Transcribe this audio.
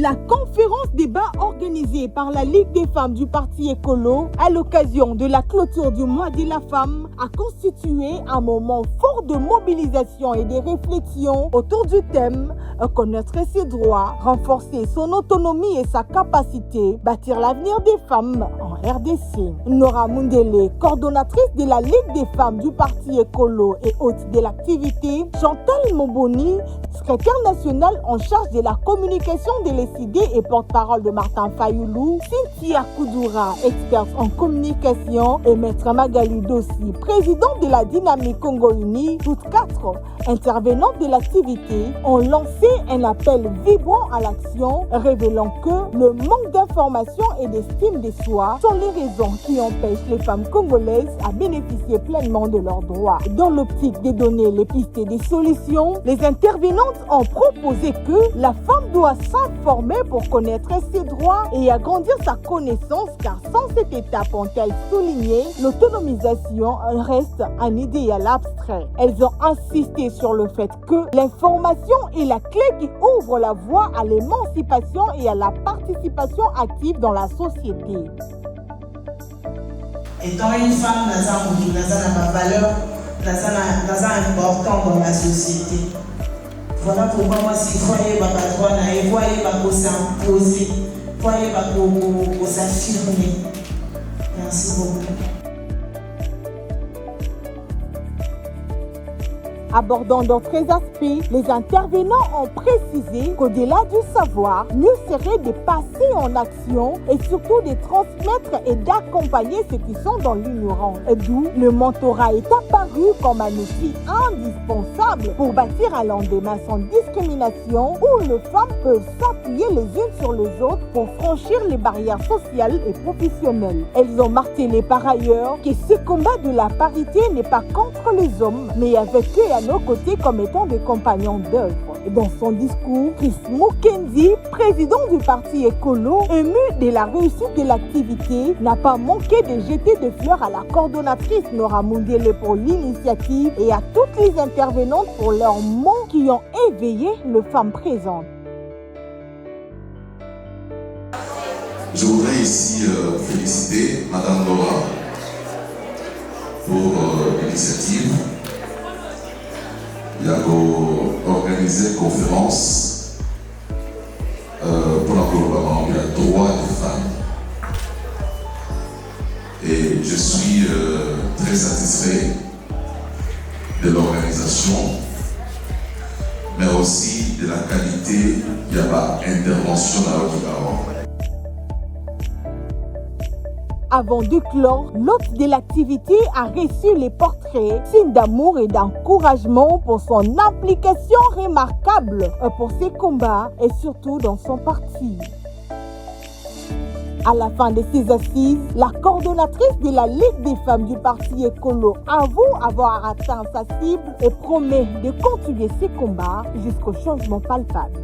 La conférence débat organisée par la Ligue des femmes du Parti écolo à l'occasion de la clôture du mois de la femme a constitué un moment fort de mobilisation et de réflexion autour du thème « Connaître ses droits, renforcer son autonomie et sa capacité, bâtir l'avenir des femmes en RDC ». Nora Mundele, coordonnatrice de la Ligue des femmes du Parti écolo et hôte de l'activité, Chantal Moboni, secrétaire nationale en charge de la communication de l'ECD et porte-parole de Martin Fayoulou, Cynthia Koudoura, experte en communication, et Maître Magali Dossi, président de la Dynamique Congo Uni, toutes quatre intervenantes de l'activité ont lancé un appel vibrant à l'action, révélant que le manque d'information et d'estime de soi sont les raisons qui empêchent les femmes congolaises à bénéficier pleinement de leurs droits. Dans l'optique de donner les pistes et des solutions, les intervenantes ont proposé que la femme doit s'informer pour connaître ses droits et agrandir sa connaissance, car sans cette étape, ont-elles souligné, l'autonomisation reste un idéal abstrait. Elles ont insisté sur le fait que l'information est la clé qui ouvre la voie à l'émancipation et à la participation active dans la société. Étant une femme, Naza n'a pas valeur, Naza important dans la société. Voilà pourquoi moi, si vous voyez ma patronne, vous voyez ma s'imposer, vous voyez ma s'affirmer. Merci beaucoup. Abordant d'autres aspects, les intervenants ont précisé qu'au-delà du savoir, mieux serait de passer en action et surtout de transmettre et d'accompagner ceux qui sont dans l'ignorance. D'où le mentorat est apparu comme un outil indispensable pour bâtir un lendemain sans discrimination où les femmes peuvent s'appuyer les unes sur les autres pour franchir les barrières sociales et professionnelles. Elles ont martelé par ailleurs que ce combat de la parité n'est pas contre les hommes, mais avec eux à nos côtés comme étant des compagnons d'œuvre. Dans son discours, Chris Mukendi, président du Parti écolo, ému de la réussite de l'activité, n'a pas manqué de jeter des fleurs à la coordonnatrice Nora Mundele pour l'initiative et à toutes les intervenantes pour leurs mots qui ont éveillé les femmes présentes. Je voudrais ici féliciter Madame Nora pour l'initiative. Il y a organisé une conférence pour l'environnement et le droit des femmes. Et je suis très satisfait de l'organisation, mais aussi de la qualité de l'intervention dans notre parole. Avant de clore, l'hôte de l'activité a reçu les portraits, signes d'amour et d'encouragement pour son implication remarquable pour ses combats et surtout dans son parti. À la fin de ces assises, la coordonnatrice de la Ligue des femmes du Parti écolo avoue avoir atteint sa cible et promet de continuer ses combats jusqu'au changement palpable.